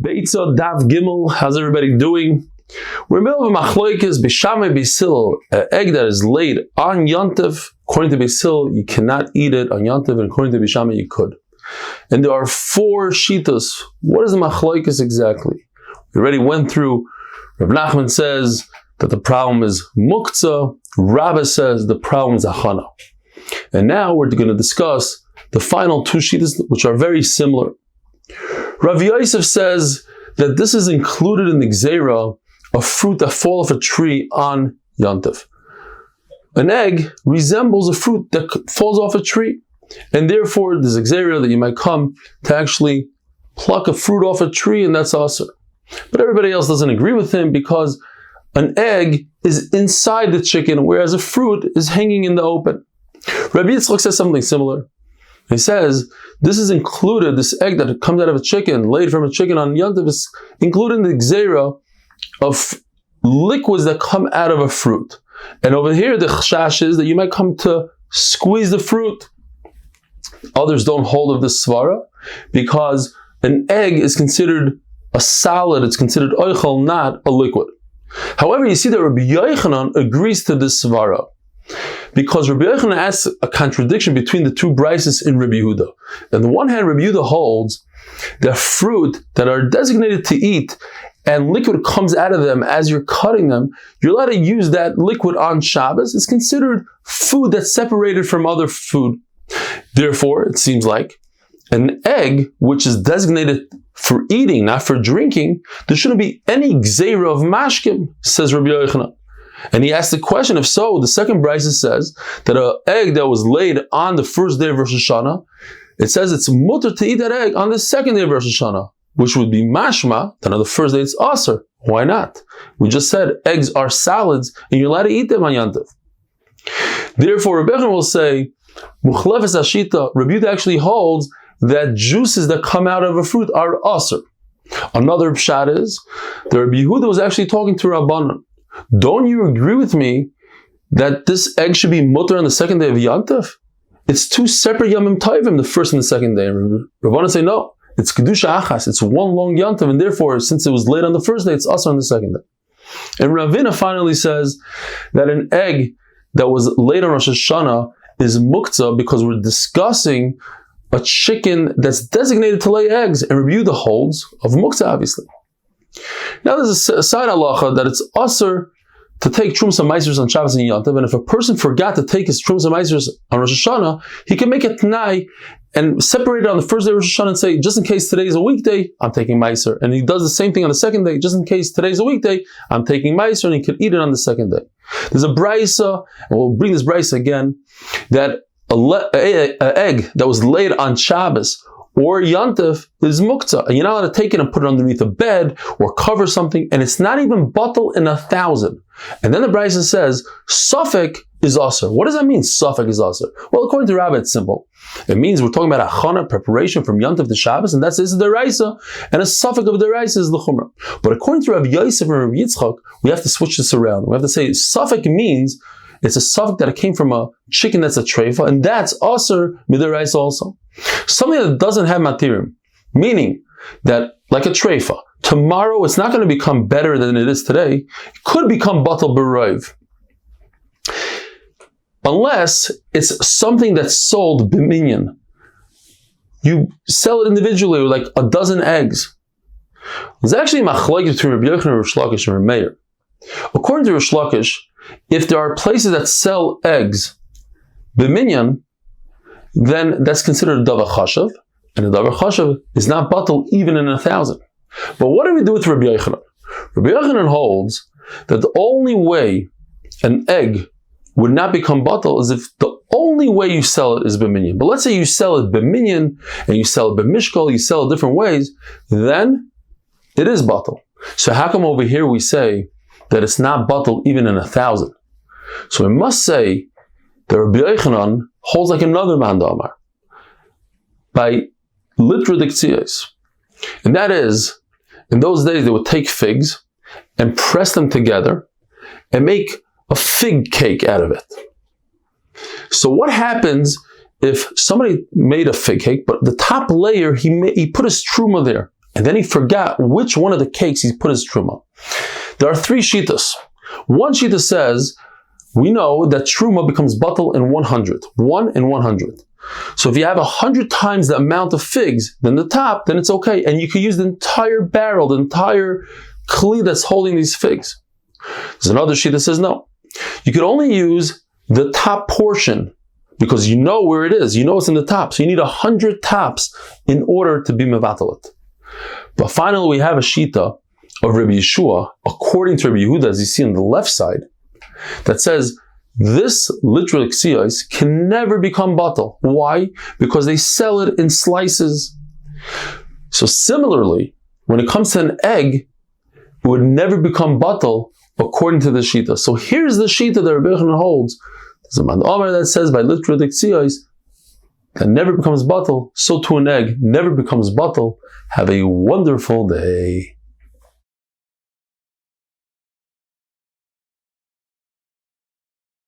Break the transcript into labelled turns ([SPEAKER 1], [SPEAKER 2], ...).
[SPEAKER 1] Beitzah Daf Gimel, how's everybody doing? We're in the middle of a machlokes, B'shamay B'sil, an egg that is laid on Yontif. According to B'sil, you cannot eat it on Yontif, and according to B'shamay, you could. And there are four shitas. What is the machlokes exactly? We already went through. Rav Nachman says that the problem is muktzah. Rabba says the problem is achana. And now we're going to discuss the final two shitas, which are very similar. Rav Yosef says that this is included in the gzeira of fruit that fall off a tree on Yontif. An egg resembles a fruit that falls off a tree, and therefore there's a gzeira that you might come to actually pluck a fruit off a tree, and that's asur. But everybody else doesn't agree with him because an egg is inside the chicken, whereas a fruit is hanging in the open. Rabbi Yitzchak says something similar. He says, this is included, this egg that comes out of a chicken, laid from a chicken on Yontif, is included in the gzeira of liquids that come out of a fruit. And over here, the chashash is that you might come to squeeze the fruit. Others don't hold of this svara because an egg is considered a solid, it's considered oichel, not a liquid. However, you see that Rabbi Yochanan agrees to this svara, because Rabbi Yochanan asks a contradiction between the two brises in Rabbi Yehuda. On the one hand, Rabbi Yehuda holds that fruit that are designated to eat and liquid comes out of them as you're cutting them, you're allowed to use that liquid on Shabbos. It's considered food that's separated from other food. Therefore, it seems like an egg, which is designated for eating, not for drinking, there shouldn't be any gzeira of mashkim, says Rabbi Yochanan. And he asked the question, if so, the second brisa says that an egg that was laid on the first day of Rosh Hashanah, it says it's mutter to eat that egg on the second day of Rosh Hashanah, which would be mashma, then on the first day it's asur. Why not? We just said eggs are salads and you're allowed to eat them on Yontif. Therefore, Rabbi Yochanan will say, Muchlefes Ashita, Rabbi Yehuda actually holds that juices that come out of a fruit are asur. Another pshat is that Rabbi Yehuda was actually talking to Rabbanan. Don't you agree with me that this egg should be mutter on the second day of Yontif? It's two separate Yomim Tovim, the first and the second day. Rabbanan say no, it's kedusha achas. It's one long Yontif, and therefore, since it was laid on the first day, it's asur on the second day. And Ravina finally says that an egg that was laid on Rosh Hashanah is muktzah because we're discussing a chicken that's designated to lay eggs, and Rabbi Yehuda holds of muktzah, obviously. Now there's a side halacha that it's asur to take trumsa maasros on Shabbos and Yontif, and if a person forgot to take his trumsa maasros on Rosh Hashanah, he can make a t'nai and separate it on the first day of Rosh Hashanah and say, just in case today is a weekday, I'm taking maaser. And he does the same thing on the second day, just in case today's a weekday, I'm taking maaser, and he can eat it on the second day. There's a brisa, and we'll bring this brisa again, that an egg that was laid on Shabbos or Yontif is muktzah, and you're not allowed to take it and put it underneath a bed or cover something, and it's not even batel in 1,000. And then the brisa says, Suffolk is asur. What does that mean, Suffolk is asur? Well, according to Rabbi, it's simple. It means we're talking about achana, preparation from Yontif to Shabbos, and that's the deraisa, and a Suffolk of deraisa is the chumrah. But according to Rabbi Yosef and Rabbi Yitzchak, we have to switch this around. We have to say Suffolk means it's a Suffolk that it came from a chicken that's a treifa, and that's asur midaraisa also. Something that doesn't have matirim, meaning that, like a treifa, tomorrow it's not going to become better than it is today. It could become batal b'roiv. Unless it's something that's sold b'minyan. You sell it individually, like a dozen eggs. There's actually a machlokes between Rabbi Yochanan and Rish Lakish and Rabbi Meir. According to Rish Lakish, if there are places that sell eggs b'minyan, then that's considered a davar chashav, and a davar chashav is not batal even in 1,000. But what do we do with Rabbi Yochanan? Rabbi Yochanan holds that the only way an egg would not become batal is if the only way you sell it is b'minyan. But let's say you sell it b'minyan, and you sell it b'mishkal, you sell it different ways, then it is batal. So how come over here we say that it's not batal even in 1,000? So we must say that Rabbi Yochanan holds like another man d'amar by litra diktsios, and that is, in those days they would take figs and press them together and make a fig cake out of it. So what happens if somebody made a fig cake, but the top layer he put his truma there, and then he forgot which one of the cakes he put his truma. There are 3 shitas. One shita says, we know that truma becomes batal in 100. 1 in 100. So if you have 100 times the amount of figs than the top, then it's okay. And you can use the entire barrel, the entire kli that's holding these figs. There's another sheet that says no. You could only use the top portion because you know where it is. You know it's in the top. So you need 100 tops in order to be mevatalit. But finally we have a shita of Rabbi Yeshua, according to Rabbi Yehuda, as you see on the left side, that says this literal ksiyos can never become batal. Why? Because they sell it in slices. So similarly, when it comes to an egg, it would never become batal according to the shita. So here's the shita that Rabbi Yochanan holds. There's a man Omer that says by literal ksiyos that never becomes batal, so to an egg never becomes batal. Have a wonderful day.